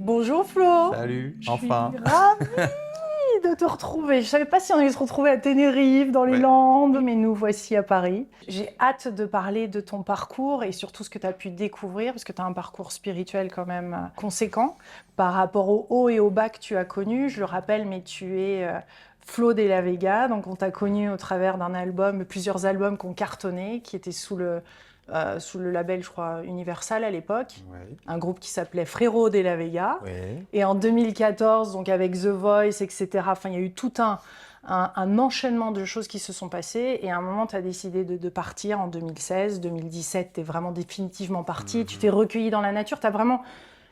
Bonjour Flo, Salut, je suis enfin. ravie de te retrouver. Je savais pas si on allait se retrouver à Tenerife, dans les Ouais. Landes, mais nous voici à Paris. J'ai hâte de parler de ton parcours et surtout ce que tu as pu découvrir, parce que tu as un parcours spirituel quand même conséquent par rapport au haut et au bas que tu as connu. Je le rappelle, mais tu es Flo de la Vega, donc on t'a connu au travers d'un album, plusieurs albums qui ont cartonné, qui étaient sous le label, je crois, Universal à l'époque, Ouais. un groupe qui s'appelait Frérot de la Vega. Ouais. Et en 2014, donc avec The Voice, etc., enfin, il y a eu tout un enchaînement de choses qui se sont passées. Et à un moment, tu as décidé de partir en 2016. 2017, tu es vraiment définitivement parti. Tu t'es recueilli dans la nature. Tu as vraiment,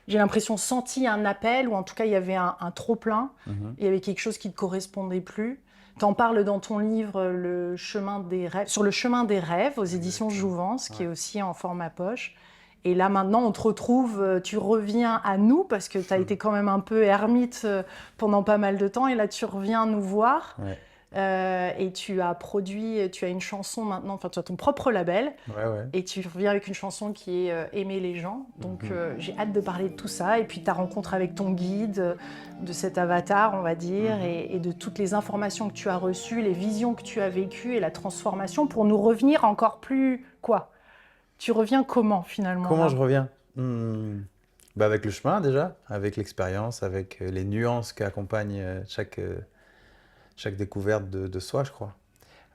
j'ai l'impression, senti un appel, ou en tout cas, il y avait un trop-plein. Mhm. Il y avait quelque chose qui ne te correspondait plus. Tu en parles dans ton livre Sur le chemin des rêves, aux éditions Exactement. Jouvence, qui est Ouais. aussi en format poche. Et là, maintenant, on te retrouve, tu reviens à nous, parce que tu as été quand même un peu ermite pendant pas mal de temps. Et là, tu reviens nous voir. Ouais. Et tu as une chanson maintenant, enfin, tu as ton propre label. Ouais, ouais. Et tu reviens avec une chanson qui est Aimer les gens. Donc j'ai hâte de parler de tout ça. Et puis ta rencontre avec ton guide, de cet avatar, on va dire, et de toutes les informations que tu as reçues, les visions que tu as vécues et la transformation pour nous revenir encore plus... Quoi? Tu reviens comment finalement Comment là? je reviens? Bah avec le chemin déjà, avec l'expérience, avec les nuances qu'accompagne chaque découverte de soi, je crois.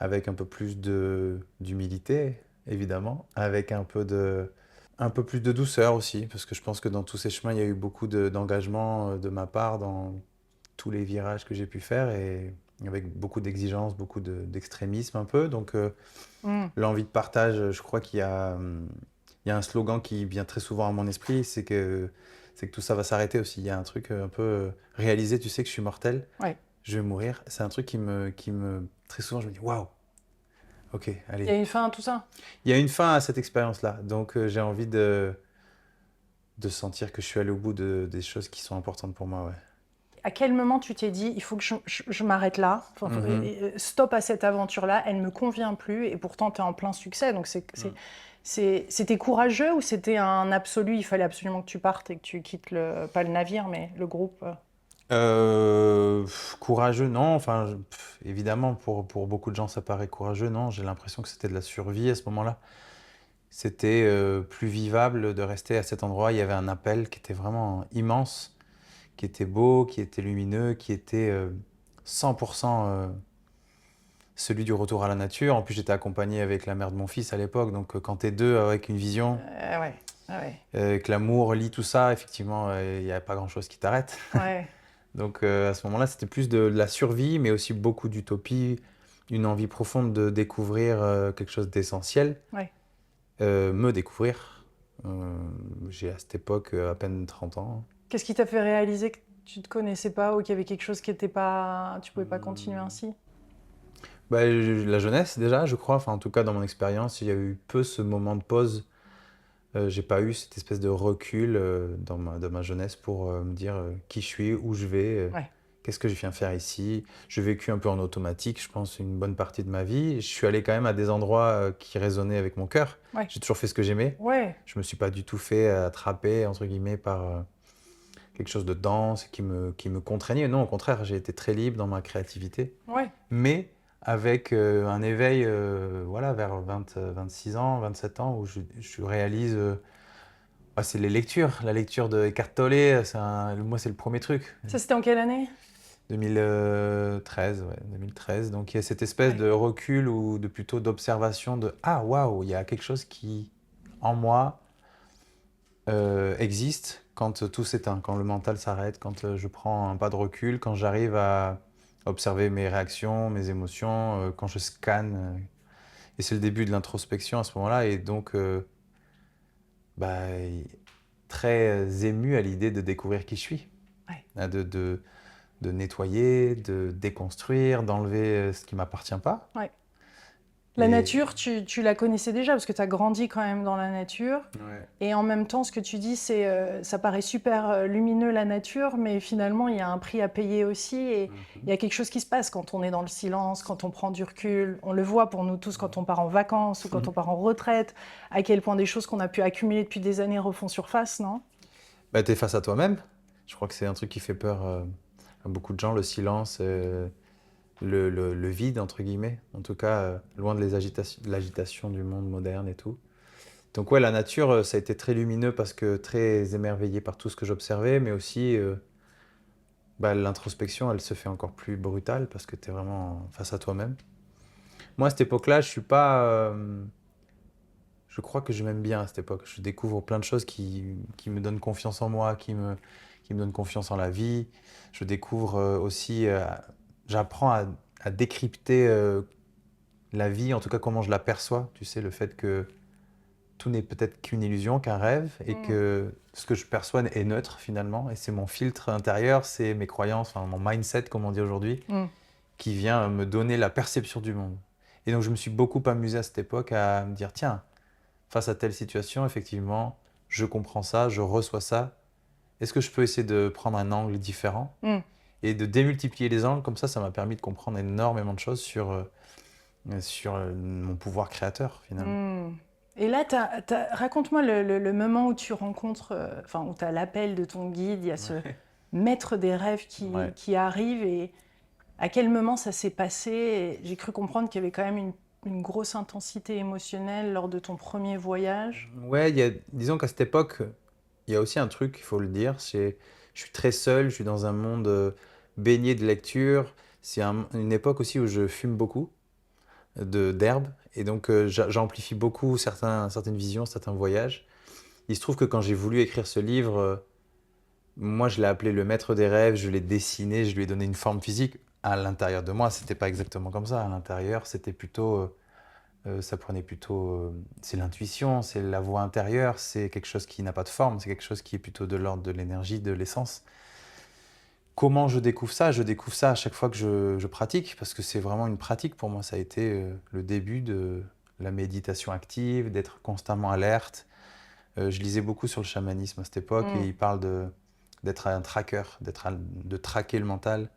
Avec un peu plus d'humilité, évidemment. Avec un peu plus de douceur aussi, parce que je pense que dans tous ces chemins, il y a eu beaucoup d'engagement de ma part dans tous les virages que j'ai pu faire et avec beaucoup d'exigences, d'extrémisme un peu. Donc Mm. l'envie de partage, je crois il y a un slogan qui vient très souvent à mon esprit, c'est que tout ça va s'arrêter aussi. Il y a un truc un peu réalisé, tu sais que je suis mortel, Ouais. je vais mourir. C'est un truc très souvent, je me dis, waouh, ok, Il y a allez. une fin à tout ça? Il y a une fin à cette expérience-là, donc j'ai envie de sentir que je suis allé au bout des choses qui sont importantes pour moi, ouais. À quel moment tu t'es dit, il faut que je m'arrête là, enfin, Mhm. stop à cette aventure-là, elle ne me convient plus, et pourtant tu es en plein succès, donc c'était courageux ou c'était un absolu, il fallait absolument que tu partes et que tu quittes pas le navire, mais le groupe Courageux, non. Enfin, évidemment, pour beaucoup de gens, ça paraît courageux, non. J'ai l'impression que c'était de la survie à ce moment-là. C'était plus vivable de rester à cet endroit. Il y avait un appel qui était vraiment immense, qui était beau, qui était lumineux, qui était 100% celui du retour à la nature. En plus, j'étais accompagné avec la mère de mon fils à l'époque. Donc, quand t'es deux avec une vision, Ouais, ouais, que l'amour lie tout ça, effectivement, il n'y a pas grand-chose qui t'arrête. ouais. Donc à ce moment-là, c'était plus de la survie, mais aussi beaucoup d'utopie, une envie profonde de découvrir quelque chose d'essentiel, Ouais. me découvrir. Euh, j'ai à cette époque à peine 30 ans. Qu'est-ce qui t'a fait réaliser que tu te connaissais pas ou qu'il y avait quelque chose qui était pas, tu pouvais pas continuer Hmm. ainsi? Bah, la jeunesse déjà, je crois, enfin en tout cas dans mon expérience, il y a eu peu ce moment de pause. J'ai pas eu cette espèce de recul dans ma jeunesse pour me dire qui je suis, où je vais, Ouais. qu'est-ce que je viens faire ici. J'ai vécu un peu en automatique, je pense, une bonne partie de ma vie. Je suis allé quand même à des endroits qui résonnaient avec mon cœur. Ouais. J'ai toujours fait ce que j'aimais. Ouais. Je me suis pas du tout fait attraper, entre guillemets, par quelque chose de dense qui me contraignait. Non, au contraire, j'ai été très libre dans ma créativité. Ouais. Mais avec un éveil voilà, vers 26 ans, 27 ans, où je réalise, c'est les lectures. La lecture de Eckhart Tolle, moi, c'est le premier truc. Ça, c'était en quelle année? 2013, ouais, 2013. Donc il y a cette espèce Ouais. de recul ou de plutôt d'observation de ah waouh, il y a quelque chose qui en moi existe quand tout s'éteint, quand le mental s'arrête, quand je prends un pas de recul, quand j'arrive à observer mes réactions, mes émotions, quand je scanne. Et c'est le début de l'introspection à ce moment-là. Et donc, bah, très ému à l'idée de découvrir qui je suis, Ouais. hein, de nettoyer, de déconstruire, d'enlever ce qui ne m'appartient pas. Ouais. La Et nature, tu la connaissais déjà parce que tu as grandi quand même dans la nature. ouais. Et en même temps, ce que tu dis, c'est ça paraît super lumineux la nature, mais finalement, il y a un prix à payer aussi. Et il y a quelque chose qui se passe quand on est dans le silence, quand on prend du recul. On le voit pour nous tous quand on part en vacances ou quand on part en retraite, à quel point des choses qu'on a pu accumuler depuis des années refont surface, non? Bah, tu es face à toi-même. Je crois que c'est un truc qui fait peur à beaucoup de gens, le silence, le vide, entre guillemets. En tout cas, loin de l'agitation du monde moderne et tout. Donc ouais, la nature, ça a été très lumineux parce que très émerveillé par tout ce que j'observais, mais aussi bah, l'introspection, elle se fait encore plus brutale parce que tu es vraiment face à toi-même. Moi, à cette époque-là, je suis pas. Je crois que je m'aime bien à cette époque. Je découvre plein de choses qui me donnent confiance en moi, qui me donnent confiance en la vie. Je découvre aussi. J'apprends à décrypter la vie, en tout cas comment je la perçois. Tu sais, le fait que tout n'est peut-être qu'une illusion, qu'un rêve, et que ce que je perçois est neutre finalement. Et c'est mon filtre intérieur, c'est mes croyances, enfin, mon mindset, comme on dit aujourd'hui, qui vient me donner la perception du monde. Et donc je me suis beaucoup amusé à cette époque à me dire, tiens, face à telle situation, effectivement, je comprends ça, je reçois ça. Est-ce que je peux essayer de prendre un angle différent et de démultiplier les angles? Comme ça m'a permis de comprendre énormément de choses sur mon pouvoir créateur, finalement. Et là, raconte-moi le moment où tu rencontres, enfin, où tu as l'appel de ton guide, il y a ce maître des rêves Ouais. qui arrive, et à quel moment ça s'est passé? Et j'ai cru comprendre qu'il y avait quand même une grosse intensité émotionnelle lors de ton premier voyage. Ouais, disons qu'à cette époque, il y a aussi un truc, il faut le dire, je suis très seul, je suis dans un monde baigné de lecture. C'est une époque aussi où je fume beaucoup d'herbe, et donc j'amplifie beaucoup certaines visions, certains voyages. Il se trouve que quand j'ai voulu écrire ce livre, moi je l'ai appelé Le Maître des Rêves, je l'ai dessiné, je lui ai donné une forme physique. À l'intérieur de moi, c'était pas exactement comme ça. À l'intérieur, c'était plutôt ça prenait plutôt. C'est l'intuition, c'est la voix intérieure, c'est quelque chose qui n'a pas de forme, c'est quelque chose qui est plutôt de l'ordre de l'énergie, de l'essence. Comment je découvre ça? Je découvre ça à chaque fois que je pratique, parce que c'est vraiment une pratique pour moi. Ça a été le début de la méditation active, d'être constamment alerte. Je lisais beaucoup sur le chamanisme à cette époque, et il parle d'être un tracker, de traquer le mental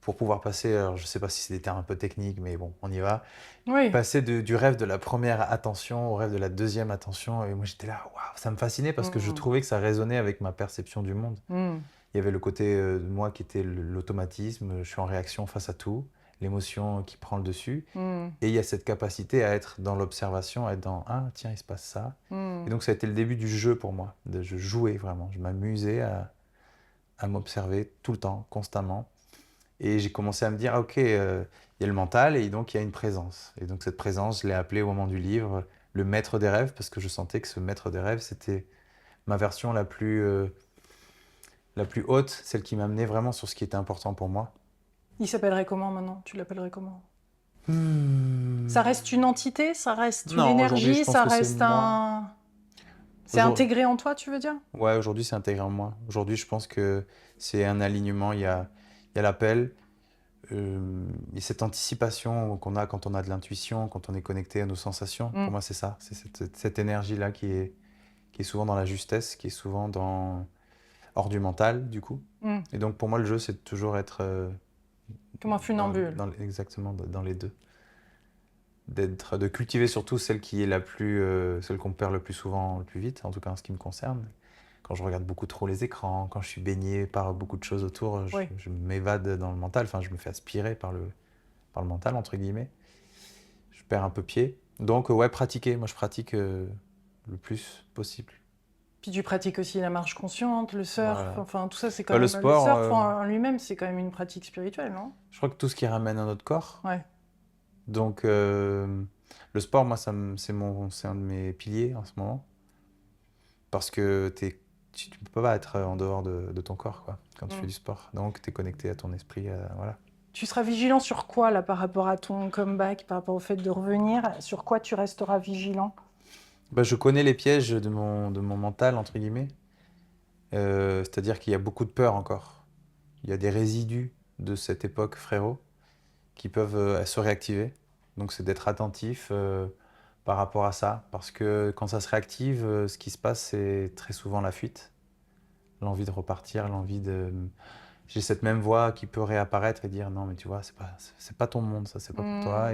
pour pouvoir passer, alors je ne sais pas si c'est des termes un peu techniques, mais bon, on y va, Oui. passer du rêve de la première attention au rêve de la deuxième attention. Et moi, j'étais là, waouh, ça me fascinait parce que je trouvais que ça résonnait avec ma perception du monde. Il y avait le côté de moi qui était l'automatisme, je suis en réaction face à tout, l'émotion qui prend le dessus. Et il y a cette capacité à être dans l'observation, à être dans, ah tiens, il se passe ça. Et donc, ça a été le début du jeu pour moi. Je jouais vraiment, je m'amusais à m'observer tout le temps, constamment. Et j'ai commencé à me dire, ah, ok, il y a le mental et donc il y a une présence. Et donc cette présence, je l'ai appelée au moment du livre le maître des rêves, parce que je sentais que ce maître des rêves, c'était ma version la plus haute, celle qui m'amenait vraiment sur ce qui était important pour moi. Il s'appellerait comment maintenant? Tu l'appellerais comment? Ça Hmm. reste une entité? Ça reste une Non, aujourd'hui, je énergie? pense Ça que c'est reste moi. un... C'est Aujourd'hui, intégré en toi, tu veux dire? ouais, aujourd'hui, c'est intégré en moi. Aujourd'hui, je pense que c'est un alignement. Il y a l'appel, et cette anticipation qu'on a quand on a de l'intuition, quand on est connecté à nos sensations. Pour moi, c'est ça. C'est cette énergie-là qui est souvent dans la justesse, qui est souvent hors du mental, du coup. Et donc, pour moi, le jeu, c'est de toujours être Comme un funambule. exactement dans les deux. De cultiver surtout celle qui est celle qu'on perd le plus souvent, le plus vite, en tout cas en ce qui me concerne. Quand je regarde beaucoup trop les écrans, quand je suis baigné par beaucoup de choses autour, Oui. je m'évade dans le mental, enfin, je me fais aspirer par le mental, entre guillemets. Je perds un peu pied. Donc, ouais, pratiquer. Moi, je pratique le plus possible. Puis tu pratiques aussi la marche consciente, le surf, Voilà. enfin tout ça c'est quand Bah, le même... Le sport, surf en lui-même c'est quand même une pratique spirituelle, non? je crois que tout ce qui ramène à notre corps. Ouais. Donc, le sport, moi, c'est un de mes piliers en ce moment. Parce que tu ne peux pas être en dehors de ton corps, quoi, quand tu fais du sport. Donc, tu es connecté à ton esprit, voilà. Tu seras vigilant sur quoi là par rapport à ton comeback, par rapport au fait de revenir? Sur quoi tu resteras vigilant? Bah, je connais les pièges de mon mental, entre guillemets. C'est-à-dire qu'il y a beaucoup de peur encore. Il y a des résidus de cette époque, frérot, qui peuvent se réactiver. Donc, c'est d'être attentif par rapport à ça. Parce que quand ça se réactive, ce qui se passe, c'est très souvent la fuite. L'envie de repartir, l'envie de... J'ai cette même voix qui peut réapparaître et dire non, mais tu vois, c'est pas ton monde, ça, c'est pas pour toi.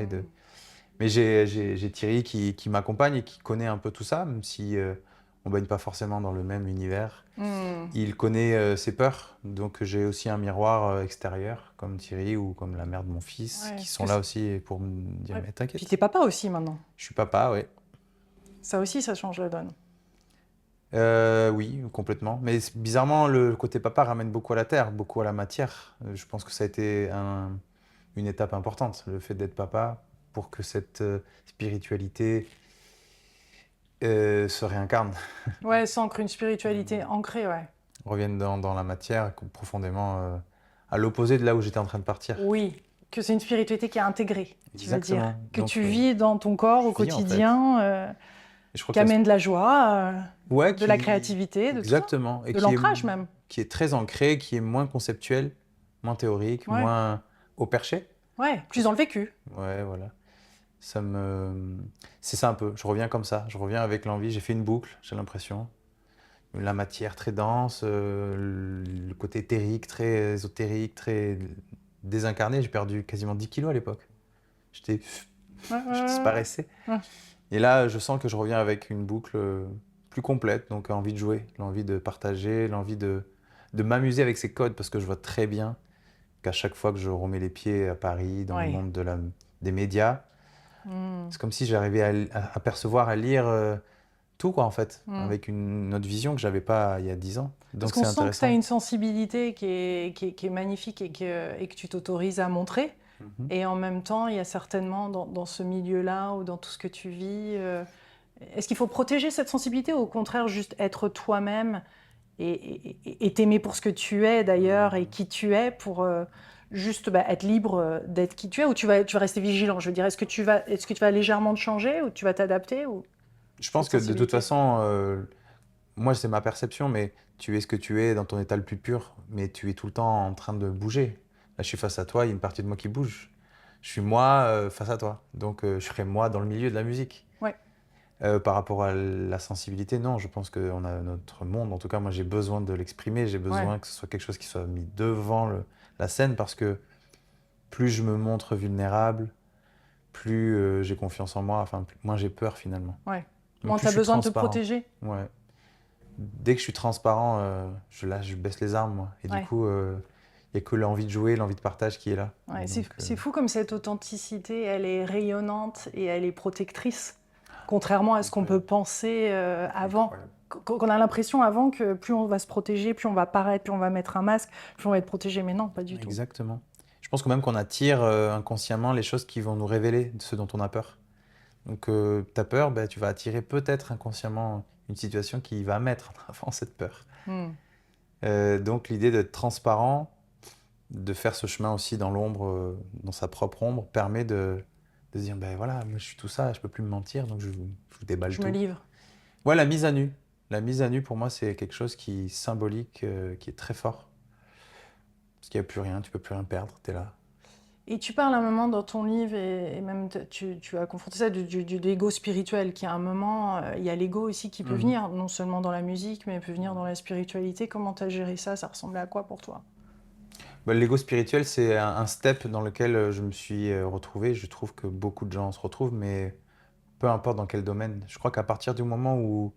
Mais j'ai Thierry qui m'accompagne et qui connaît un peu tout ça, même si on baigne pas forcément dans le même univers. Hmm. Il connaît ses peurs, donc j'ai aussi un miroir extérieur, comme Thierry ou comme la mère de mon fils, Ouais, qui parce sont que là aussi pour me dire, ouais. mais Puis t'es t'inquiète, papa aussi maintenant. je suis papa, ouais. Ça aussi, ça change la donne. Oui, complètement. Mais bizarrement, le côté papa ramène beaucoup à la terre, beaucoup à la matière. Je pense que ça a été une étape importante, le fait d'être papa, pour que cette spiritualité se réincarne, Ouais, ça ancre une spiritualité ancrée, ouais. revienne dans la matière, profondément à l'opposé de là où j'étais en train de partir. Oui, que c'est une spiritualité qui est intégrée, tu veux dire. Exactement. Que Donc, tu vis dans ton corps au je vis en fait. quotidien, Et je crois qui que amène de la joie, ouais, de la créativité, de tout ça. exactement, et De l'ancrage même. qui est très ancré, qui est moins conceptuel, moins théorique, Ouais, moins au perché. ouais, plus Parce dans que- le vécu. Ouais, voilà. Ça me... C'est ça un peu. Je reviens comme ça. Je reviens avec l'envie. J'ai fait une boucle, j'ai l'impression. La matière très dense, le côté éthérique, très ésotérique, très désincarné. J'ai perdu quasiment 10 kilos à l'époque. J'étais... Ouais, Je ouais, disparaissais. ouais. Et là, je sens que je reviens avec une boucle plus complète. Donc, envie de jouer, l'envie de partager, l'envie de m'amuser avec ces codes parce que je vois très bien qu'à chaque fois que je remets les pieds à Paris, dans le Ouais. monde des médias, Hmm, c'est comme si j'arrivais à percevoir, à lire tout, quoi, en fait, hmm. avec une autre vision que j'avais pas il y a 10 ans. Parce Donc qu'on c'est sent que tu as intéressant. une sensibilité qui est magnifique et que tu t'autorises à montrer. Mhm. Et en même temps, il y a certainement dans ce milieu-là ou dans tout ce que tu vis, est-ce qu'il faut protéger cette sensibilité ou au contraire juste être toi-même et t'aimer pour ce que tu es d'ailleurs et qui tu es pour juste être libre d'être qui tu es ou tu vas rester vigilant? Je veux dire, est-ce que tu vas légèrement te changer ou tu vas t'adapter ou Je pense cette que de toute sensibilité? façon, moi c'est ma perception, mais tu es ce que tu es dans ton état le plus pur, mais tu es tout le temps en train de bouger. Là, je suis face à toi, il y a une partie de moi qui bouge. Je suis moi face à toi, donc je serai moi dans le milieu de la musique. Ouais, Par rapport à la sensibilité, non, je pense qu'on a notre monde. En tout cas, moi, j'ai besoin de l'exprimer. J'ai ouais. besoin que ce soit quelque chose qui soit mis devant la scène parce que plus je me montre vulnérable, plus j'ai confiance en moi. Enfin, moins j'ai peur finalement. Ouais. Mais Moins plus tu as je suis besoin de te transparent. protéger. Ouais. Dès que je suis transparent, je baisse les armes, moi. Et du Ouais. coup, il n'y a que l'envie de jouer, l'envie de partage qui est là. Ouais. C'est Donc, c'est fou comme cette authenticité, elle est rayonnante et elle est protectrice, contrairement à ce qu'on peut incroyable. penser avant. Incroyable. Qu'on a l'impression avant que plus on va se protéger, plus on va paraître, plus on va mettre un masque, plus on va être protégé. Mais non, pas du tout. Exactement. Je pense quand même qu'on attire inconsciemment les choses qui vont nous révéler de ce dont on a peur. Donc, tu as peur, ben, tu vas attirer peut-être inconsciemment une situation qui va mettre en avant cette peur. Hmm. Donc, l'idée d'être transparent, de faire ce chemin aussi dans l'ombre, dans sa propre ombre, permet de se dire, ben voilà, moi je suis tout ça, je peux plus me mentir, donc je vous déballe Je me tout. livre. Ouais, la mise à nu. La mise à nu, pour moi, c'est quelque chose qui est symbolique, qui est très fort. Parce qu'il n'y a plus rien, tu peux plus rien perdre, tu es là. Et tu parles un moment dans ton livre, et même tu as confronté ça de l'ego spirituel, qui à un moment, il y a l'ego aussi qui peut Mhm. venir, non seulement dans la musique, mais peut venir dans la spiritualité. Comment tu as géré ça? Ça ressemblait à quoi pour toi? Bah, l'ego spirituel, c'est un step dans lequel je me suis retrouvé. Je trouve que beaucoup de gens se retrouvent, mais peu importe dans quel domaine. Je crois qu'à partir du moment où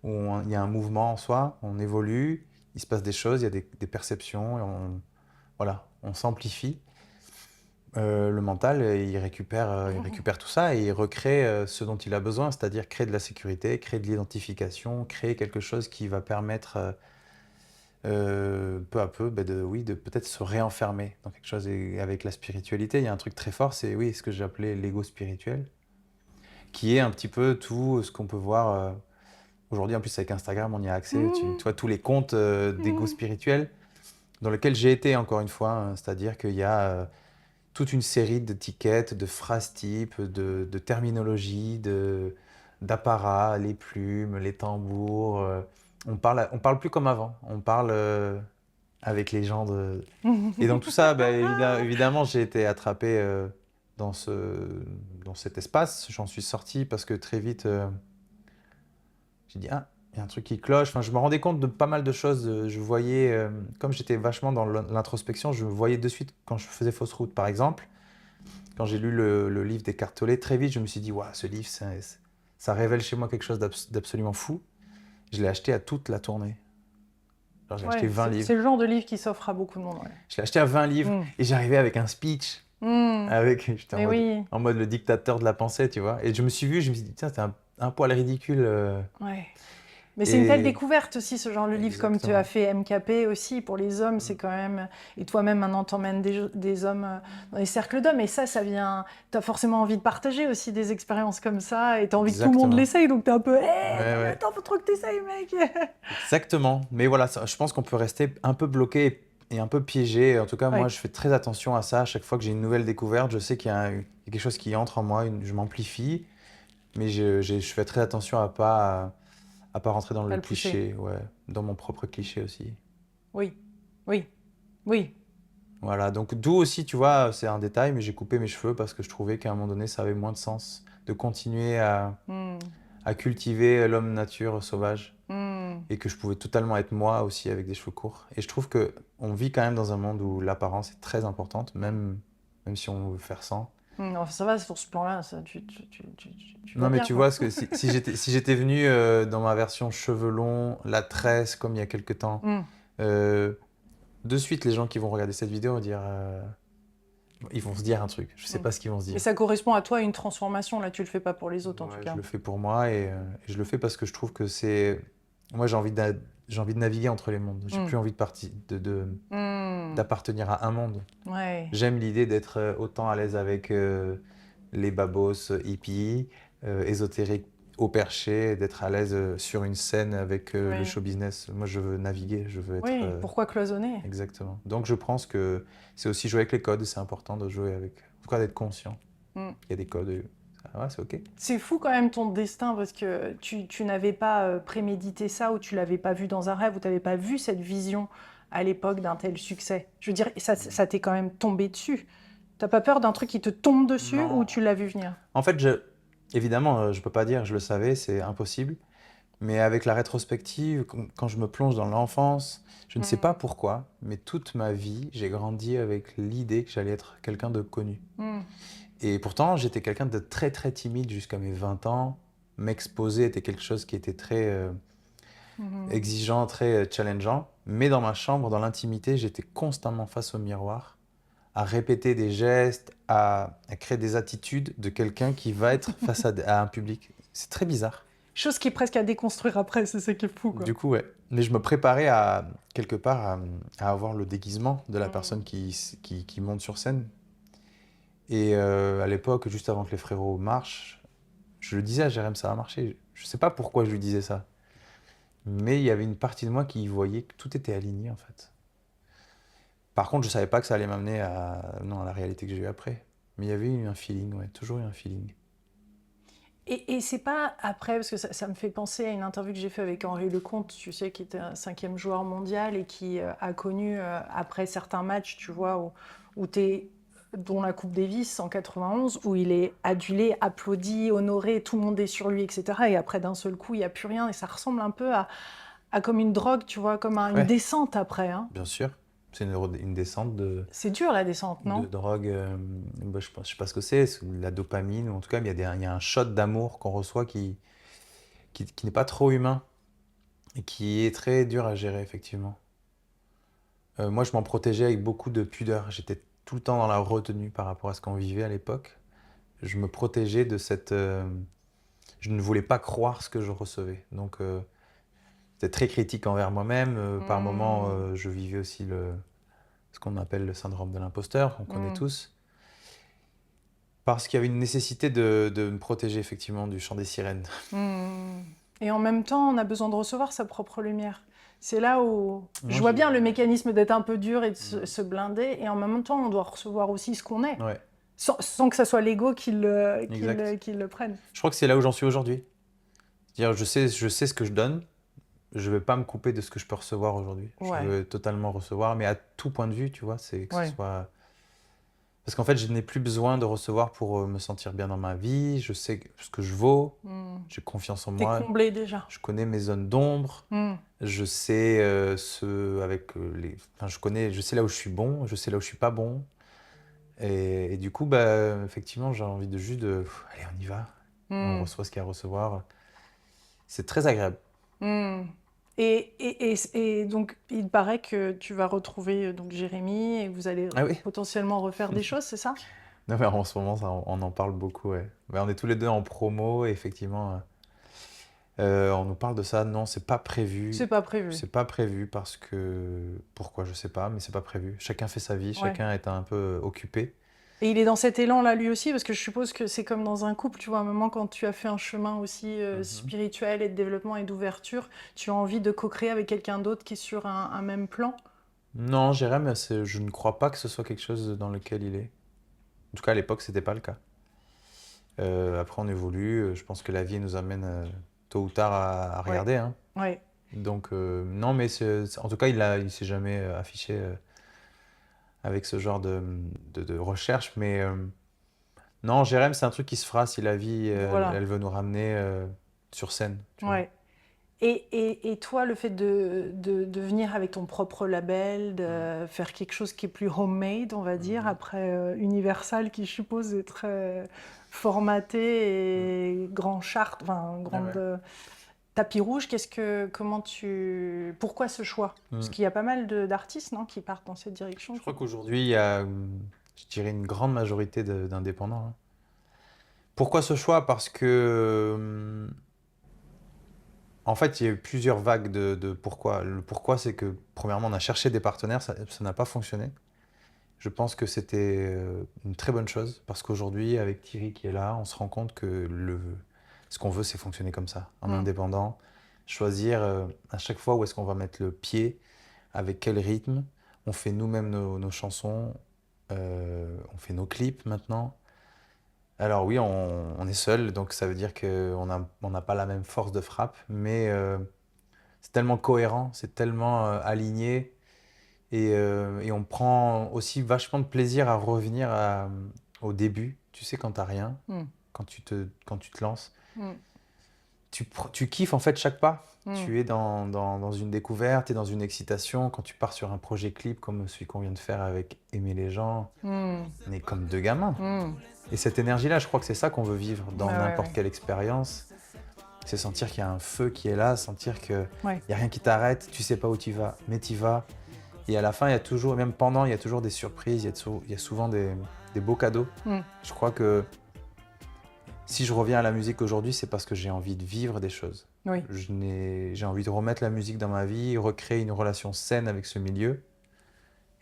il y a un mouvement en soi, on évolue, il se passe des choses, il y a des perceptions, et voilà, on s'amplifie. Le mental, il récupère tout ça et il recrée ce dont il a besoin, c'est-à-dire créer de la sécurité, créer de l'identification, créer quelque chose qui va permettre peu à peu oui, de peut-être se réenfermer dans quelque chose. Et avec la spiritualité, il y a un truc très fort, c'est oui, ce que j'ai appelé l'ego spirituel, qui est un petit peu tout ce qu'on peut voir aujourd'hui. En plus, avec Instagram, on y a accès. Tu vois tous les comptes d'ego spirituel dans lesquels j'ai été, encore une fois, hein, c'est-à-dire qu'il y a toute une série d'étiquettes, de phrases types, de terminologies, d'apparats, les plumes, les tambours. On parle plus comme avant. On parle avec les gens de... Et donc tout ça, évidemment, j'ai été attrapé dans dans cet espace. J'en suis sorti parce que très vite, j'ai dit, ah, il y a un truc qui cloche. Enfin, je me rendais compte de pas mal de choses. Je voyais, comme j'étais vachement dans l'introspection, je voyais de suite quand je faisais fausse route, par exemple. Quand j'ai lu le livre d'Eckhart Tolle, très vite, je me suis dit, waouh, ce livre, ça révèle chez moi quelque chose d'absolument fou. Je l'ai acheté à toute la tournée. Genre, j'ai acheté Ouais, 20 c'est livres. le genre de livre qui s'offre à beaucoup de monde. Ouais. Je l'ai acheté à 20 livres Mm. et j'arrivais avec un speech. Mm. J'étais Mais oui, en mode le dictateur de la pensée, tu vois. Et je me suis dit, tiens, c'est un poil ridicule. ouais. Mais c'est une telle Et découverte aussi, ce genre de livre, comme tu as exactement. fait MKP aussi. Pour les hommes, c'est Mm. quand même... Et toi-même, maintenant, t'emmènes des hommes dans les cercles d'hommes. Et ça vient... Tu as forcément envie de partager aussi des expériences comme ça. Et tu as envie que tout le monde Exactement. l'essaye. Donc tu es un peu... Ouais, Hé, non mais ouais. attends, faut trop que tu essayes, mec. Exactement. Mais voilà, je pense qu'on peut rester un peu bloqué et un peu piégé. En tout cas, moi, Ouais, je fais très attention à ça. À chaque fois que j'ai une nouvelle découverte, je sais qu'il y a quelque chose qui entre en moi, je m'amplifie. Mais je fais très attention à pas rentrer dans à le le pousser. cliché, ouais, dans mon propre cliché aussi. Oui, oui, oui. Voilà, donc d'où aussi, tu vois, c'est un détail, mais j'ai coupé mes cheveux parce que je trouvais qu'à un moment donné, ça avait moins de sens de continuer Hmm, à cultiver l'homme nature sauvage hmm. et que je pouvais totalement être moi aussi avec des cheveux courts. Et je trouve que on vit quand même dans un monde où l'apparence est très importante, même si on veut faire sans. Enfin, ça va, sur ce plan-là, ça, tu vas Non, mais bien, tu quoi. vois, si j'étais venu dans ma version cheveux longs, la tresse, comme il y a quelques temps, Hmm. euh, de suite, les gens qui vont regarder cette vidéo vont dire, ils vont se dire un truc. Je sais Mm. pas ce qu'ils vont se Mais dire. ça correspond à toi, à une transformation. Là, tu le fais pas pour les autres, en tout Ouais, je cas. le fais pour moi et je le fais parce que je trouve que c'est. Moi, j'ai envie de naviguer entre les mondes. J'ai Mm. plus envie Mm. d'appartenir à un monde. Ouais. J'aime l'idée d'être autant à l'aise avec les babos hippies, ésotériques au perché, d'être à l'aise sur une scène avec le Oui. show business. Moi, je veux naviguer, je veux être. Oui. Pourquoi cloisonner? Exactement. Donc, je pense que c'est aussi jouer avec les codes. C'est important de jouer avec. En tout cas, d'être conscient. Mm. Il y a des codes. Ouais, c'est OK. C'est fou quand même ton destin parce que tu n'avais pas prémédité ça ou tu l'avais pas vu dans un rêve ou tu n'avais pas vu cette vision à l'époque d'un tel succès. Je veux dire, ça t'est quand même tombé dessus. T'as pas peur d'un truc qui te tombe dessus ou Non. tu l'as vu venir? En fait, évidemment, je peux pas dire je le savais, c'est impossible. Mais avec la rétrospective, quand je me plonge dans l'enfance, je ne sais pas Mm. pourquoi, mais toute ma vie, j'ai grandi avec l'idée que j'allais être quelqu'un de connu. Mm. Et pourtant, j'étais quelqu'un de très très timide jusqu'à mes 20 ans. M'exposer était quelque chose qui était très Mhm. exigeant, très challengeant. Mais dans ma chambre, dans l'intimité, j'étais constamment face au miroir, à répéter des gestes, à créer des attitudes de quelqu'un qui va être face à un public. C'est très bizarre. Chose qui est presque à déconstruire après, c'est ça qui est fou, quoi. Du coup, ouais. Mais je me préparais quelque part, à avoir le déguisement de la Mm. personne qui monte sur scène. Et à l'époque, juste avant que les frérots marchent, je le disais à Jérém, ça va marcher. Je sais pas pourquoi je lui disais ça. Mais il y avait une partie de moi qui voyait que tout était aligné, en fait. Par contre, je savais pas que ça allait m'amener non, à la réalité que j'ai eue après. Mais il y avait eu un feeling, ouais, toujours eu un feeling. Et c'est pas après, parce que ça me fait penser à une interview que j'ai faite avec Henri Lecomte, tu sais, qui était un 5e joueur mondial et qui a connu, après certains matchs, tu vois, où dont la Coupe Davis en 91, où il est adulé, applaudi, honoré, tout le monde est sur lui, etc. Et après, d'un seul coup, il n'y a plus rien. Et ça ressemble un peu à comme une drogue, tu vois, comme une Ouais, descente après, hein. bien sûr. C'est une descente C'est dur, la descente, de non? drogue. Bah, je sais pas ce que c'est la dopamine, ou en tout cas, il y a un shot d'amour qu'on reçoit qui n'est pas trop humain et qui est très dur à gérer, effectivement. Moi, je m'en protégeais avec beaucoup de pudeur. J'étais tout le temps dans la retenue par rapport à ce qu'on vivait à l'époque. Je me protégeais de cette. Je ne voulais pas croire ce que je recevais. Donc, j'étais très critique envers moi-même. Par moments, Hmm. je vivais aussi ce qu'on appelle le syndrome de l'imposteur, on connaît Hmm. tous. Parce qu'il y avait une nécessité de me protéger effectivement du chant des sirènes. Hmm. Et en même temps, on a besoin de recevoir sa propre lumière. C'est là où je Moi, vois j'ai. bien le mécanisme d'être un peu dur et de Mm. se blinder, et en même temps, on doit recevoir aussi ce qu'on est, Ouais, sans que ça soit l'ego exact. qui le prenne. Je crois que c'est là où j'en suis aujourd'hui. C'est-à-dire, je sais ce que je donne. Je ne vais pas me couper de ce que je peux recevoir aujourd'hui. Je Ouais, veux totalement recevoir, mais à tout point de vue, tu vois, c'est que ce ouais. soit. Parce qu'en fait, je n'ai plus besoin de recevoir pour me sentir bien dans ma vie. Je sais ce que je vaux. Hmm. J'ai confiance en T'es moi. comblé déjà. Je connais mes zones d'ombre. Hmm. Je sais enfin, je sais là où je suis bon. Je sais là où je suis pas bon. Et du coup, bah, effectivement, j'ai envie de juste de, allez, on y va. Et on Hmm. reçoit ce qu'il y a à recevoir. C'est très agréable. Hmm. Et donc, il paraît que tu vas retrouver donc Jérémy et vous allez Ah oui? potentiellement refaire des choses, c'est ça? Non, mais en ce moment, on en parle beaucoup, ouais. Ouais, on est tous les deux en promo, et effectivement, on nous parle de ça. Non, c'est pas C'est prévu. pas prévu. C'est pas prévu parce que... Pourquoi, je sais pas, mais c'est pas prévu. Chacun fait sa vie, Ouais. chacun est un peu occupé. Et il est dans cet élan-là lui aussi, parce que je suppose que c'est comme dans un couple, tu vois, à un moment quand tu as fait un chemin aussi Mhm. spirituel et de développement et d'ouverture, tu as envie de co-créer avec quelqu'un d'autre qui est sur un même plan. Non, Jérém, je ne crois pas que ce soit quelque chose dans lequel il est. En tout cas, à l'époque, c'était pas le cas. Après, on évolue. Je pense que la vie nous amène tôt ou tard à Ouais, regarder, hein. ouais. Donc, non, mais en tout cas, il s'est jamais affiché avec ce genre de recherche. Mais non, Jérém, c'est un truc qui se fera si la vie, Voilà. elle veut nous ramener sur scène, tu vois. Ouais. Et toi, le fait de venir avec ton propre label, Mm. de faire quelque chose qui est plus homemade, on va dire, Mhm. après Universal qui, je suppose, est très formaté et grand charte, enfin, Ah grande ouais. tapis rouge, pourquoi ce choix? Parce Mm. qu'il y a pas mal d'artistes, non, qui partent dans cette direction, Je crois qu'aujourd'hui, il y a, je dirais, une grande majorité d'indépendants, hein. Pourquoi ce choix? Parce que, en fait, il y a eu plusieurs vagues de pourquoi. Le pourquoi, c'est que, premièrement, on a cherché des partenaires, ça n'a pas fonctionné. Je pense que c'était une très bonne chose, parce qu'aujourd'hui, avec Thierry qui est là, on se rend compte que ce qu'on veut, c'est fonctionner comme ça, en Hmm. indépendant, choisir à chaque fois où est-ce qu'on va mettre le pied, avec quel rythme. On fait nous-mêmes nos chansons, on fait nos clips maintenant. Alors oui, on est seul, donc ça veut dire on n'a pas la même force de frappe, mais c'est tellement cohérent, c'est tellement aligné, et on prend aussi vachement de plaisir à revenir au début. Tu sais, quand t'as rien, Hmm. quand tu te lances, Hmm. tu kiffes en fait chaque pas. Hmm. Tu es dans une découverte, tu es dans une excitation. Quand tu pars sur un projet clip comme celui qu'on vient de faire avec Aimer les gens, Hmm. on est comme deux gamins. Hmm. Et cette énergie-là, je crois que c'est ça qu'on veut vivre dans Ouais, ouais, n'importe ouais. quelle expérience. C'est sentir qu'il y a un feu qui est là, sentir qu'il Ouais. n'y a rien qui t'arrête, tu sais pas où tu vas, mais tu vas. Et à la fin, il y a toujours, même pendant, il y a toujours des surprises, il y a souvent des beaux cadeaux. Hmm. Je crois que si je reviens à la musique aujourd'hui, c'est parce que j'ai envie de vivre des choses. Oui. J'ai envie de remettre la musique dans ma vie, recréer une relation saine avec ce milieu.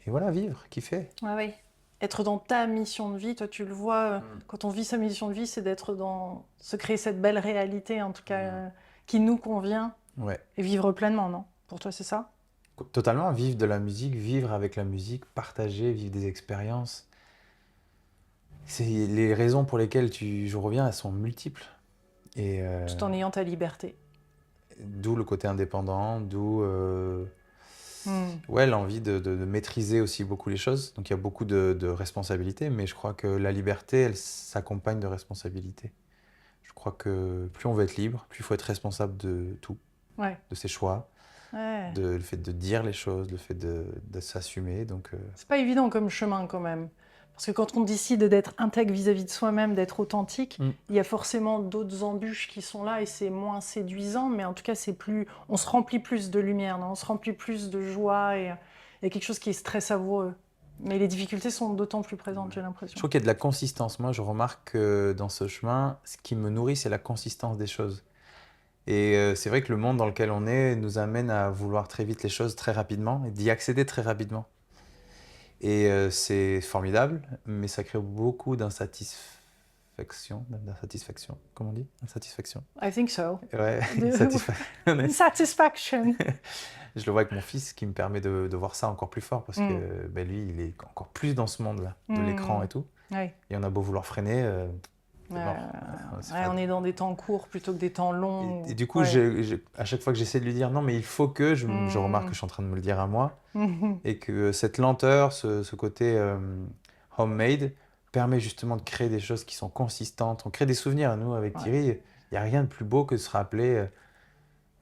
Et voilà, vivre, kiffer. Ouais, ouais. Être dans ta mission de vie, toi tu le vois, Mm. quand on vit sa mission de vie, c'est d'être se créer cette belle réalité, en tout cas, Mm. qui nous convient, Ouais. et vivre pleinement, non? Pour toi, c'est ça? Totalement, vivre de la musique, vivre avec la musique, partager, vivre des expériences. Les raisons pour lesquelles je reviens, elles sont multiples. Et Tout en ayant ta liberté. d'où le côté indépendant, d'où Hmm. ouais, l'envie de maîtriser aussi beaucoup les choses. Donc il y a beaucoup de responsabilités, mais je crois que la liberté, elle s'accompagne de responsabilités. Je crois que plus on veut être libre, plus il faut être responsable de tout, Ouais. de ses choix, Ouais. le fait de dire les choses, le fait de s'assumer. Donc C'est pas évident comme chemin quand même. Parce que quand on décide d'être intègre vis-à-vis de soi-même, d'être authentique, Mm. il y a forcément d'autres embûches qui sont là et c'est moins séduisant, mais en tout cas, on se remplit plus de lumière, non, on se remplit plus de joie et il y a quelque chose qui est très savoureux. Mais les difficultés sont d'autant plus présentes, j'ai Je l'impression. trouve qu'il y a de la consistance. Moi, je remarque que dans ce chemin, ce qui me nourrit, c'est la consistance des choses. Et c'est vrai que le monde dans lequel on est nous amène à vouloir très vite les choses très rapidement et d'y accéder très rapidement. Et c'est formidable, mais ça crée beaucoup d'insatisfaction, comment on dit? Insatisfaction. I think so. Ouais, De... Satisfaction. Je le vois avec mon fils qui me permet de voir ça encore plus fort parce que Mm. ben, lui, il est encore plus dans ce monde-là, de l'écran Mm. et tout. Ouais. Et on a beau vouloir freiner, c'est Euh, mort. C'est ouais, on est dans des temps courts plutôt que des temps longs. Et du coup, Ouais. à chaque fois que j'essaie de lui dire non, mais il faut que, je remarque que Mm. je suis en train de me le dire à moi, Mhm. et que cette lenteur, ce côté homemade, permet justement de créer des choses qui sont consistantes. On crée des souvenirs, nous, avec Ouais. Thierry. Il n'y a rien de plus beau que de se rappeler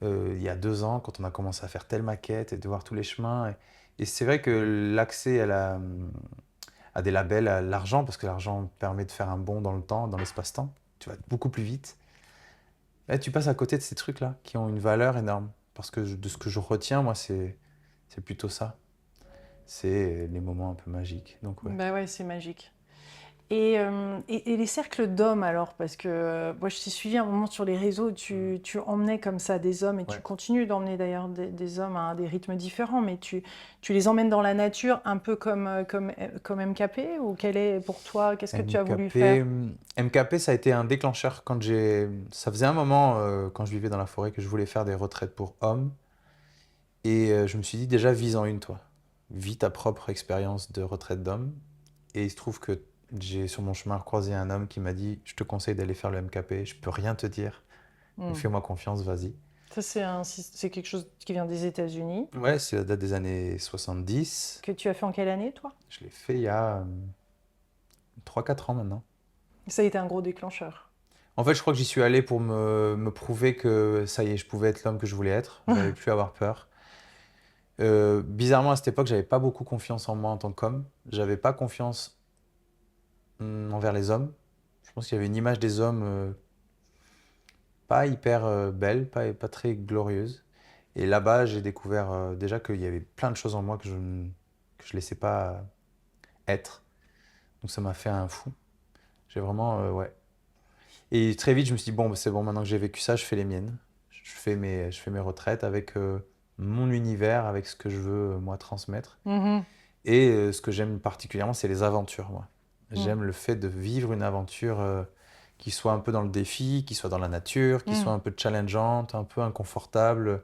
il y a 2 ans, quand on a commencé à faire telle maquette et de voir tous les chemins. Et c'est vrai que l'accès à des labels, à l'argent, parce que l'argent permet de faire un bond dans le temps, dans l'espace-temps, tu vas beaucoup plus vite. Eh, tu passes à côté de ces trucs-là qui ont une valeur énorme. Parce que de ce que je retiens, moi, c'est plutôt ça. C'est les moments un peu magiques. Donc, ouais. Bah ouais, c'est magique. Et les cercles d'hommes alors, parce que moi je t'ai suivi un moment sur les réseaux, tu emmenais comme ça des hommes et tu Ouais. continues d'emmener d'ailleurs des hommes à des rythmes différents, mais tu les emmènes dans la nature un peu comme MKP ou quel est pour toi, qu'est-ce que tu as voulu faire? MKP, MKP, ça a été un déclencheur quand ça faisait un moment, quand je vivais dans la forêt, que je voulais faire des retraites pour hommes. Et je me suis dit, déjà, vis-en une, toi. Vis ta propre expérience de retraite d'homme. Et il se trouve que j'ai sur mon chemin croisé un homme qui m'a dit, je te conseille d'aller faire le MKP, je peux rien te dire, mais Hmm. fais-moi confiance, vas-y. Ça c'est quelque chose qui vient des États-Unis, Ouais, c'est la date des années 70. que tu as fait en quelle année toi? Je l'ai fait il y a 3-4 ans maintenant. Ça a été un gros déclencheur. En fait, je crois que j'y suis allé pour me prouver que ça y est, je pouvais être l'homme que je voulais être. J'avais plus à avoir peur. Bizarrement, à cette époque, j'avais pas beaucoup confiance en moi en tant qu'homme. J'avais pas confiance envers les hommes. Je pense qu'il y avait une image des hommes pas hyper belle, pas très glorieuse. Et là-bas, j'ai découvert déjà qu'il y avait plein de choses en moi que je laissais pas être. Donc ça m'a fait un fou. J'ai vraiment, ouais. Et très vite, je me suis dit, bon, bah, c'est bon, maintenant que j'ai vécu ça, je fais les miennes. Je fais mes retraites avec mon univers, avec ce que je veux, moi, transmettre. Mhm. Et ce que j'aime particulièrement, c'est les aventures, moi. Mm. J'aime le fait de vivre une aventure qui soit un peu dans le défi, qui soit dans la nature, qui Mm. soit un peu challengeante, un peu inconfortable.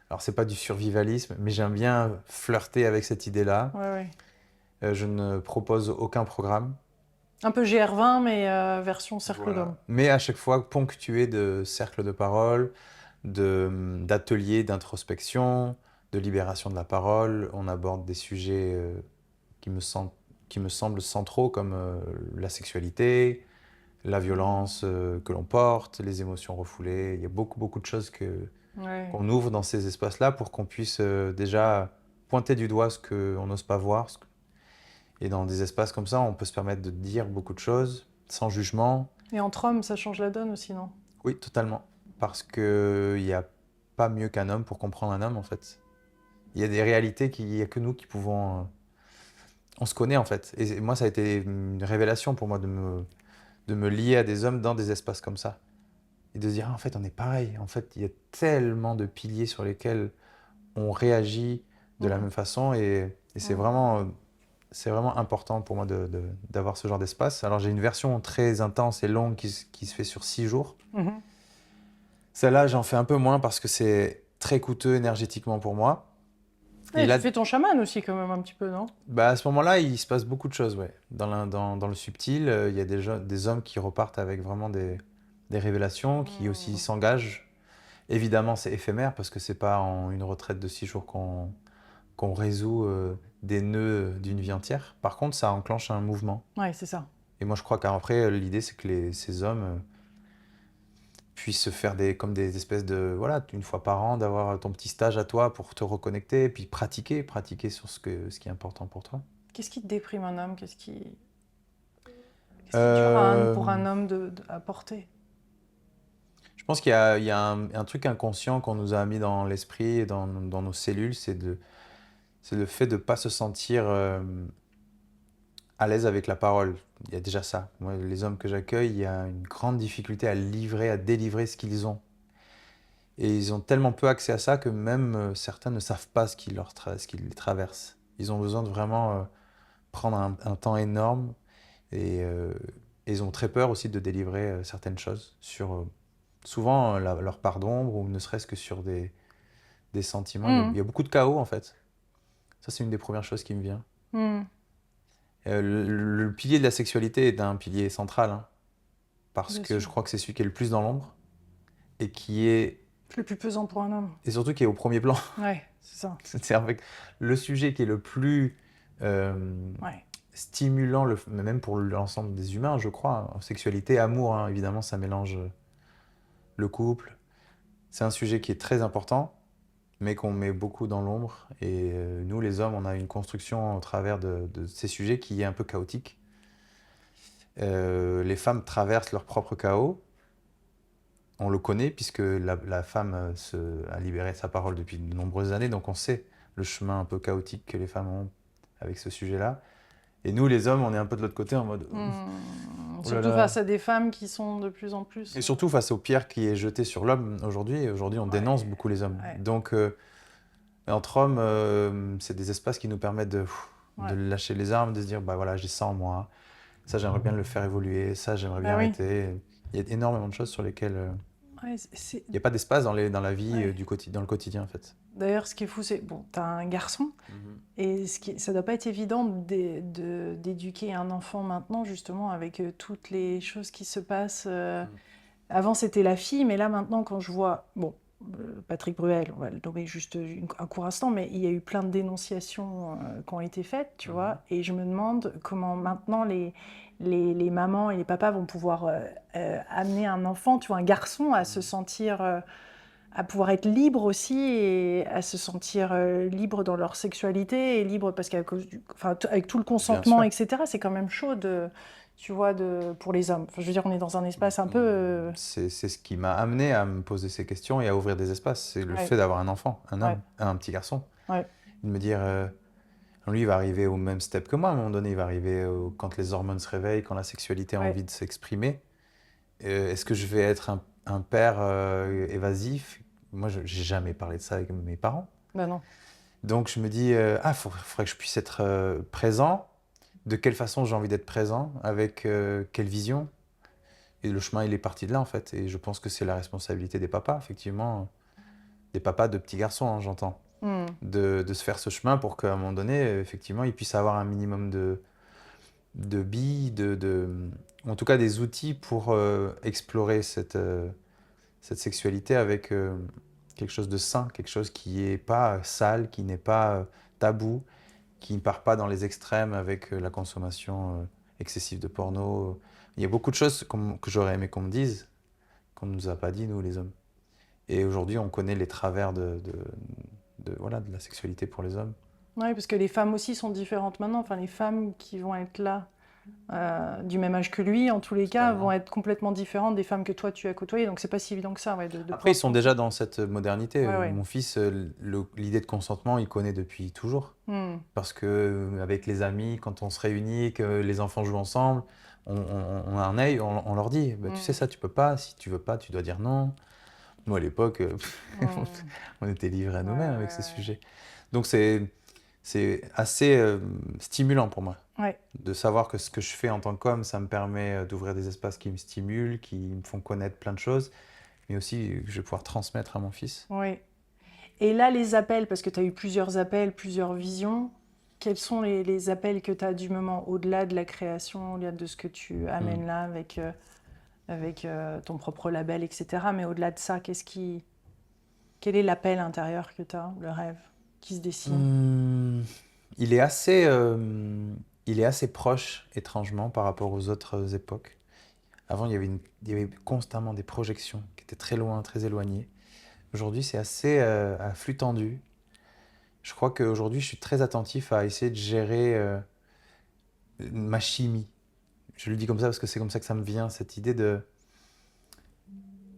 Alors, c'est pas du survivalisme, mais j'aime bien flirter avec cette idée-là. Ouais, ouais. Je ne propose aucun programme. Un peu GR20 mais version cercle d'hommes. Voilà. Mais à chaque fois ponctué de cercles de parole, d'ateliers d'introspection, de libération de la parole. On aborde des sujets qui me, sem- qui me semblent centraux comme la sexualité, la violence que l'on porte, les émotions refoulées. Il y a beaucoup, beaucoup de choses Ouais. qu'on ouvre dans ces espaces-là pour qu'on puisse déjà pointer du doigt ce qu'on n'ose pas voir. Et dans des espaces comme ça, on peut se permettre de dire beaucoup de choses sans jugement. Et entre hommes, ça change la donne aussi, non? Oui, totalement. Parce qu'il n'y a pas mieux qu'un homme pour comprendre un homme, en fait. Il y a des réalités qu'il n'y a que nous qui pouvons... on se connaît, en fait. Et moi, ça a été une révélation pour moi de me lier à des hommes dans des espaces comme ça. Et de se dire, ah, en fait, on est pareil. En fait, il y a tellement de piliers sur lesquels on réagit de la Mm. même façon. Et Mm. c'est vraiment important pour moi d'avoir ce genre d'espace. Alors, j'ai une version très intense et longue qui se fait sur 6 jours. Mhm. Celle-là, j'en fais un peu moins parce que c'est très coûteux énergétiquement pour moi. Et Et là, tu fais ton chaman aussi, quand même, un petit peu, non? bah, à ce moment-là, il se passe beaucoup de choses, ouais. Dans le subtil, il y a des hommes qui repartent avec vraiment des révélations, qui aussi Mm. s'engagent. Évidemment, c'est éphémère parce que c'est pas en une retraite de 6 jours qu'on résout des nœuds d'une vie entière. Par contre, ça enclenche un mouvement. Ouais, c'est ça. Et moi, je crois qu'après, l'idée, c'est que ces hommes puissent se faire comme des espèces de, voilà, une fois par an, d'avoir ton petit stage à toi pour te reconnecter, et puis pratiquer sur ce qui est important pour toi. Qu'est-ce qui te déprime un homme? Qu'est-ce qui est dur pour Euh, un homme à porter? je pense il y a un truc inconscient qu'on nous a mis dans l'esprit et dans nos cellules, c'est le fait de ne pas se sentir à l'aise avec la parole. Il y a déjà ça. Moi, les hommes que j'accueille, il y a une grande difficulté à délivrer ce qu'ils ont. Et ils ont tellement peu accès à ça que même certains ne savent pas ce qui les traverse. Ils ont besoin de vraiment prendre un temps énorme et ils ont très peur aussi de délivrer certaines choses sur souvent leur part d'ombre ou ne serait-ce que sur des sentiments. Il Mhm. y a beaucoup de chaos en fait. Ça, c'est une des premières choses qui me vient. Mhm. Le pilier de la sexualité est un pilier central, hein, parce Bien que je sûr. crois que c'est celui qui est le plus dans l'ombre et qui est C'est le plus pesant pour un homme. et surtout qui est au premier plan. Ouais, c'est ça. C'est avec le sujet qui est le plus Ouais. stimulant, même pour l'ensemble des humains, je crois. Hein. Sexualité, amour, hein, évidemment, ça mélange le couple. C'est un sujet qui est très important, mais qu'on met beaucoup dans l'ombre. Et nous, les hommes, on a une construction au travers de ces sujets qui est un peu chaotique. Les femmes traversent leur propre chaos. on le connaît puisque la femme a libéré sa parole depuis de nombreuses années, donc on sait le chemin un peu chaotique que les femmes ont avec ce sujet-là. Et nous, les hommes, on est un peu de l'autre côté en mode oh là Surtout là. face à des femmes qui sont de plus en plus. Et surtout face aux pierres qui est jetée sur l'homme aujourd'hui. Et aujourd'hui, on dénonce beaucoup les hommes. Ouais. Donc, entre hommes, c'est des espaces qui nous permettent de lâcher les armes, de se dire bah voilà, j'ai ça en moi. Ça, j'aimerais bien le faire évoluer. Ça, j'aimerais bien oui. arrêter. Il y a énormément de choses sur lesquelles Ouais, il n'y a pas d'espace dans la vie Ouais. dans le quotidien en fait. D'ailleurs, ce qui est fou, c'est bon, t'as un garçon, et ça doit pas être évident d'éduquer un enfant maintenant, justement, avec toutes les choses qui se passent. Avant, c'était la fille, mais là, maintenant, quand je vois, bon, Patrick Bruel, on va le nommer juste un court instant, mais il y a eu plein de dénonciations qui ont été faites, tu vois, et je me demande comment maintenant les mamans et les papas vont pouvoir amener un enfant, tu vois, un garçon, à se sentir, à pouvoir être libre aussi, et à se sentir libre dans leur sexualité, et libre parce qu'à cause avec tout le consentement, etc., c'est quand même chaud tu vois, pour les hommes. Enfin, je veux dire, on est dans un espace un peu... C'est ce qui m'a amené à me poser ces questions et à ouvrir des espaces. C'est le Ouais. fait d'avoir un enfant, un homme, Ouais. un petit garçon. Ouais. De me dire, lui, il va arriver au même step que moi à un moment donné. Il va arriver quand les hormones se réveillent, quand la sexualité a envie de s'exprimer. Est-ce que je vais être un père évasif? Moi, je n'ai jamais parlé de ça avec mes parents. Ben non. Donc, je me dis, faudrait que je puisse être présent. De quelle façon j'ai envie d'être présent? Avec quelle vision? Et le chemin, il est parti de là, en fait. Et je pense que c'est la responsabilité des papas, effectivement. Des papas de petits garçons, hein, j'entends. De se faire ce chemin pour qu'à un moment donné, effectivement, ils puissent avoir un minimum de billes, en tout cas des outils pour explorer cette sexualité avec quelque chose de sain, quelque chose qui n'est pas sale, qui n'est pas tabou, qui ne part pas dans les extrêmes avec la consommation excessive de porno. Il y a beaucoup de choses que j'aurais aimé qu'on me dise, qu'on ne nous a pas dit, nous, les hommes. Et aujourd'hui, on connaît les travers de la sexualité pour les hommes. Oui, parce que les femmes aussi sont différentes maintenant. Enfin, les femmes qui vont être là, du même âge que lui, en tous les cas, vont être complètement différentes des femmes que toi, tu as côtoyées. Donc, c'est pas si évident que ça. Ouais, Après, ils sont déjà dans cette modernité. Ouais. Mon fils, l'idée de consentement, il connaît depuis toujours. Parce que avec les amis, quand on se réunit, que les enfants jouent ensemble, on a un œil, on leur dit, bah, tu sais ça, tu peux pas. Si tu veux pas, tu dois dire non. Nous, à l'époque, on était livrés à nous-mêmes avec ces sujets. Donc, c'est assez stimulant pour moi. De savoir que ce que je fais en tant qu'homme, ça me permet d'ouvrir des espaces qui me stimulent, qui me font connaître plein de choses, mais aussi que je vais pouvoir transmettre à mon fils. Oui. Et là, les appels, parce que tu as eu plusieurs appels, plusieurs visions, quels sont les appels que tu as du moment, au-delà de la création, au-delà de ce que tu amènes là avec ton propre label, etc. Mais au-delà de ça, quel est l'appel intérieur que tu as, le rêve qui se dessine? Il est assez proche, étrangement, par rapport aux autres époques. Avant, il y avait constamment des projections qui étaient très loin, très éloignées. Aujourd'hui, c'est assez à flux tendu. Je crois qu'aujourd'hui, je suis très attentif à essayer de gérer ma chimie. Je le dis comme ça parce que c'est comme ça que ça me vient, cette idée de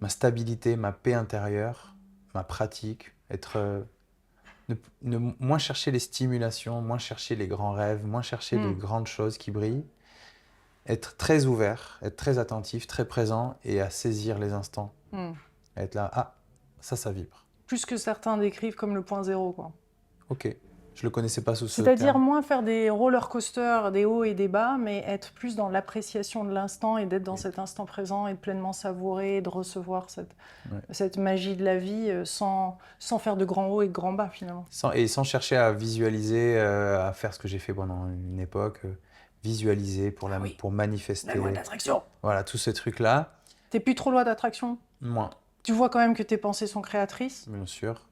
ma stabilité, ma paix intérieure, ma pratique, moins chercher les stimulations, moins chercher les grands rêves, moins chercher les grandes choses qui brillent, être très ouvert, être très attentif, très présent et à saisir les instants. Être là, ça vibre. Plus que certains décrivent comme le point zéro, quoi. Ok, je le connaissais pas sous ce C'est-à-dire terme. moins faire des roller coasters, des hauts et des bas, mais être plus dans l'appréciation de l'instant et d'être dans cet instant présent et de pleinement savourer et de recevoir cette magie de la vie sans faire de grands hauts et de grands bas finalement. Sans chercher à visualiser, à faire ce que j'ai fait pendant une époque, visualiser pour manifester. La loi d'attraction. Voilà, tous ces trucs-là. T'es plus trop loi d'attraction? Moins. Tu vois quand même que tes pensées sont créatrices? Bien sûr.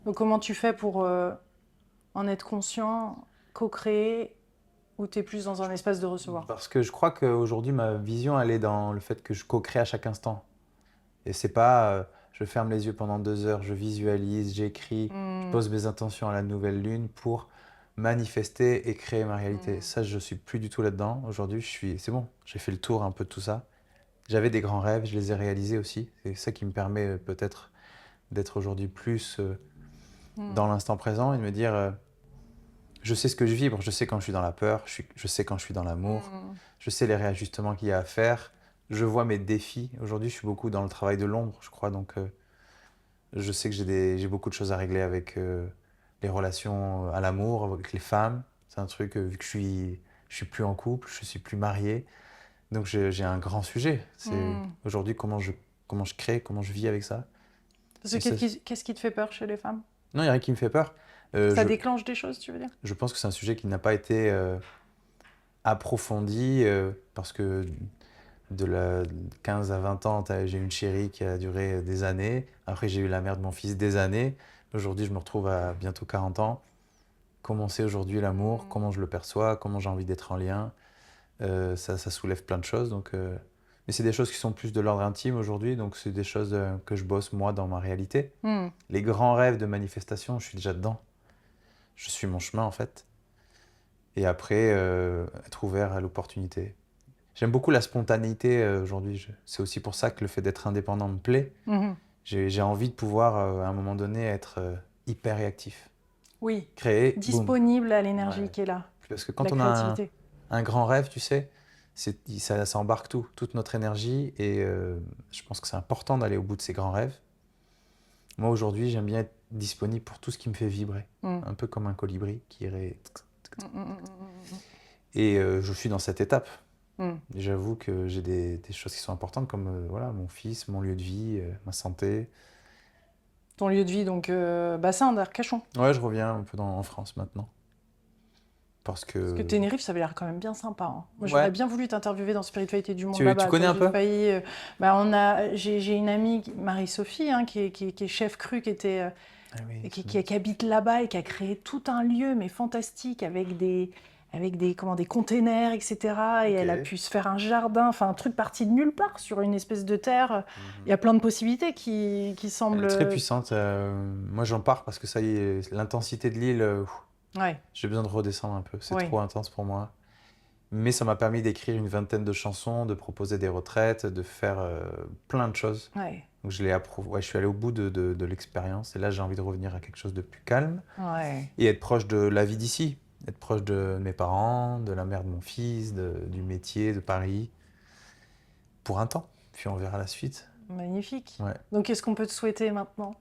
Donc comment tu fais pour en être conscient, co-créer, ou t'es plus dans un espace de recevoir? Parce que je crois qu'aujourd'hui, ma vision, elle est dans le fait que je co-crée à chaque instant. Et c'est pas, je ferme les yeux pendant 2 heures, je visualise, j'écris, je pose mes intentions à la nouvelle lune pour manifester et créer ma réalité. Ça, je suis plus du tout là-dedans. Aujourd'hui, c'est bon, j'ai fait le tour un peu de tout ça. J'avais des grands rêves, je les ai réalisés aussi. C'est ça qui me permet peut-être d'être aujourd'hui plus Mm. dans l'instant présent et de me dire, je sais ce que je vibre, je sais quand je suis dans la peur, je sais quand je suis dans l'amour, Mm. je sais les réajustements qu'il y a à faire, je vois mes défis. Aujourd'hui, je suis beaucoup dans le travail de l'ombre, je crois, donc je sais que j'ai beaucoup de choses à régler avec les relations à l'amour, avec les femmes. C'est un truc, vu que je suis plus en couple, je suis plus marié, donc j'ai un grand sujet. C'est Mm. aujourd'hui comment je crée, comment je vis avec ça. Parce que Et ça, qu'est-ce qui te fait peur chez les femmes? non, il n'y a rien qui me fait peur. Euh, Ça je, déclenche des choses, tu veux dire? je pense que c'est un sujet qui n'a pas été approfondi parce que de la 15 à 20 ans, j'ai eu une chérie qui a duré des années. Après, j'ai eu la mère de mon fils des années. Aujourd'hui, je me retrouve à bientôt 40 ans. Comment c'est aujourd'hui l'amour? Mm. Comment je le perçois? Comment j'ai envie d'être en lien? Ça soulève plein de choses. Mais c'est des choses qui sont plus de l'ordre intime aujourd'hui. Donc, c'est des choses que je bosse moi dans ma réalité. Mm. Les grands rêves de manifestation, je suis déjà dedans. Je suis mon chemin en fait. Et après, être ouvert à l'opportunité. J'aime beaucoup la spontanéité aujourd'hui. C'est aussi pour ça que le fait d'être indépendant me plaît. Mhm. J'ai envie de pouvoir, à un moment donné, être hyper réactif. Oui, Créer, boum. disponible à l'énergie Ouais. qui est là, Parce que la quand on a créativité. un grand rêve, tu sais, ça embarque tout, toute notre énergie. Et je pense que c'est important d'aller au bout de ces grands rêves. Moi, aujourd'hui, j'aime bien être disponible pour tout ce qui me fait vibrer. Mm. Un peu comme un colibri qui irait. Mm, mm, mm, mm, Et je suis dans cette étape. mm. Mm. J'avoue que j'ai des choses qui sont importantes comme voilà, mon fils, mon lieu de vie, ma santé. Ton lieu de vie, donc bassin d'Arcachon. Ouais, je reviens un peu en France maintenant. Parce Parce que que... Tenerife, ça avait l'air quand même bien sympa, hein. Moi, j'aurais Ouais. bien voulu t'interviewer dans Spiritualité du Monde Tu là-bas, connais quoi. un J'ai peu? failli. J'ai une amie, Marie-Sophie, hein, qui est chef cru, Ah oui, qui habite là-bas et qui a créé tout un lieu, mais fantastique, avec des containers, etc. Et elle a ok. pu se faire un jardin, enfin un truc parti de nulle part sur une espèce de terre. Il y a plein de possibilités qui Elle est semblent. très puissante. Moi, j'en pars parce que ça y est, l'intensité de l'île, Ouais, j'ai besoin de redescendre un peu. C'est oui, trop intense pour moi. Mais ça m'a permis d'écrire une vingtaine de chansons, de proposer des retraites, de faire plein de choses. ouais, Donc je l'ai approuvé. Ouais, je suis allé au bout de l'expérience. Et là, j'ai envie de revenir à quelque chose de plus calme. ouais. Et être proche de la vie d'ici. Être proche de mes parents, de la mère de mon fils, du métier, de Paris. Pour un temps. Puis on verra la suite. Magnifique. Ouais. Donc, qu'est-ce qu'on peut te souhaiter maintenant?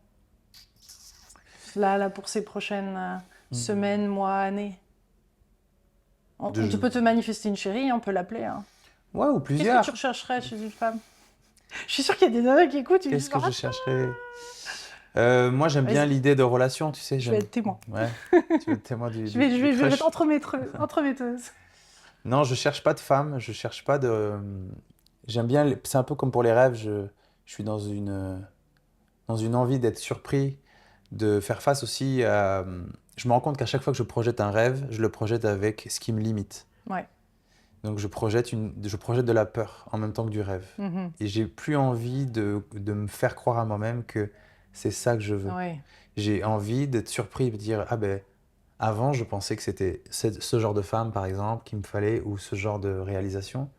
Là, pour ces prochaines semaines, mois, années. On De- peut te manifester une chérie, on peut l'appeler, hein. Ouais, ou Qu'est-ce que plusieurs. tu rechercherais chez une femme? Je suis sûre qu'il y a des nanas qui écoutent, ils Qu'est-ce disent, que je ah, chercherais? Moi, j'aime bien vas-y, l'idée de relation, tu sais. je vais être témoin. Ouais. Tu veux être témoin Je du vais être crush? entremetteuse. Non, je cherche pas de femme. Je cherche pas de. J'aime bien. C'est un peu comme pour les rêves. Je suis dans une envie d'être surpris, de faire face aussi à. Je me rends compte qu'à chaque fois que je projette un rêve, je le projette avec ce qui me limite. Ouais. Donc je projette de la peur en même temps que du rêve. Mhm. Et j'ai plus envie de me faire croire à moi-même que c'est ça que je veux. Ouais. J'ai envie d'être surpris et de dire, ah ben, avant je pensais que c'était ce genre de femme par exemple qu'il me fallait ou ce genre de réalisation.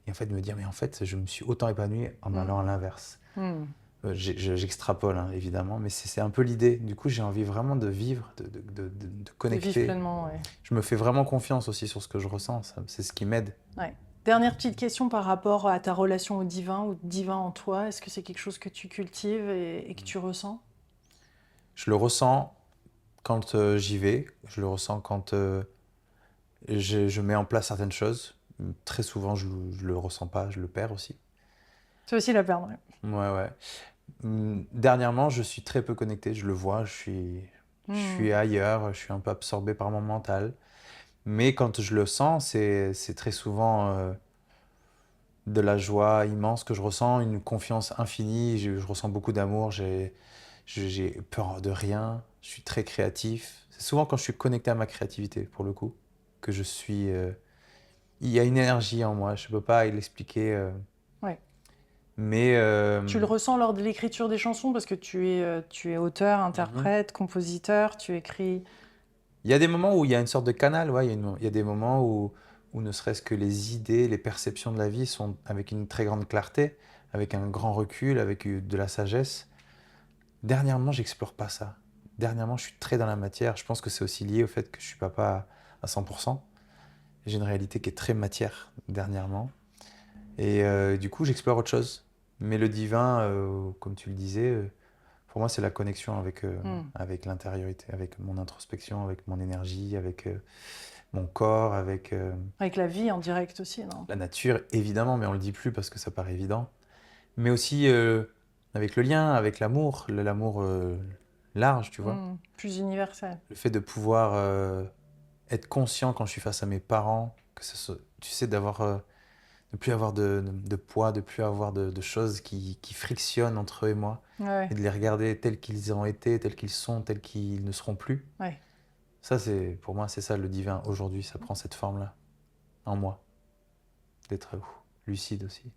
Et en fait de me dire, mais en fait je me suis autant épanoui en allant à l'inverse. Mhm. J'extrapole hein, évidemment, mais c'est un peu l'idée. Du coup j'ai envie vraiment de vivre, de De vivre connecter. pleinement, ouais. Je me fais vraiment confiance aussi sur ce que je ressens, c'est ce qui m'aide. Ouais. Dernière petite question par rapport à ta relation au divin ou divin en toi. Est-ce que c'est quelque chose que tu cultives et que tu ressens? Je le ressens quand j'y vais, je le ressens quand je mets en place certaines choses. Très souvent, je le ressens pas, je le perds aussi. C'est aussi la perdre, ouais. Ouais, ouais. Dernièrement, je suis très peu connecté, je le vois, je Mhm. suis ailleurs, je suis un peu absorbé par mon mental. Mais quand je le sens, c'est très souvent de la joie immense que je ressens, une confiance infinie, je ressens beaucoup d'amour, j'ai peur de rien, je suis très créatif. C'est souvent quand je suis connecté à ma créativité, pour le coup, que je suis... il y a une énergie en moi, je ne peux pas l'expliquer, Ouais. mais... Tu le ressens lors de l'écriture des chansons parce que tu es auteur, mhm. interprète, compositeur, tu écris. Il y a des moments où il y a une sorte de canal, ouais, il y a des moments où ne serait-ce que les idées, les perceptions de la vie sont avec une très grande clarté, avec un grand recul, avec de la sagesse. Dernièrement, j'explore pas ça. Dernièrement, je suis très dans la matière. Je pense que c'est aussi lié au fait que je suis papa à 100%. J'ai une réalité qui est très matière dernièrement. Et du coup, j'explore autre chose. Mais le divin, comme tu le disais, pour moi, c'est la connexion avec l'intériorité, avec mon introspection, avec mon énergie, avec mon corps, avec Avec la vie en direct aussi, non? la nature, évidemment, mais on le dit plus parce que ça paraît évident. Mais aussi avec le lien, avec l'amour, l'amour large, tu vois. Plus universel. Le fait de pouvoir être conscient quand je suis face à mes parents, que tu sais, de plus avoir de poids, de plus avoir de choses qui frictionnent entre eux et moi, Ouais, et de les regarder tels qu'ils ont été, tels qu'ils sont, tels qu'ils ne seront plus. ouais. Ça, pour moi, c'est ça le divin aujourd'hui, ça prend cette forme-là, en moi, d'être lucide aussi.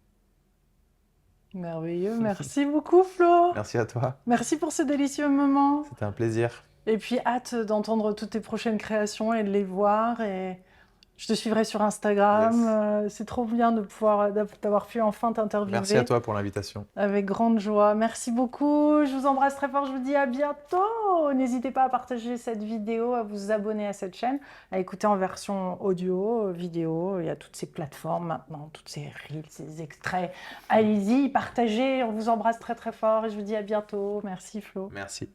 Merveilleux. Merci beaucoup, Flo. Merci à toi, Merci pour ce délicieux moment. c'était un plaisir. Et puis, hâte d'entendre toutes tes prochaines créations et de les voir. Et je te suivrai sur Instagram. Yes. C'est trop bien d'avoir pu enfin t'interviewer. Merci à toi pour l'invitation. Avec grande joie. Merci beaucoup. Je vous embrasse très fort. Je vous dis à bientôt. N'hésitez pas à partager cette vidéo, à vous abonner à cette chaîne, à écouter en version audio, vidéo. Il y a toutes ces plateformes maintenant, toutes ces reels, ces extraits. Allez-y, partagez. On vous embrasse très très fort et je vous dis à bientôt. Merci Flo. Merci.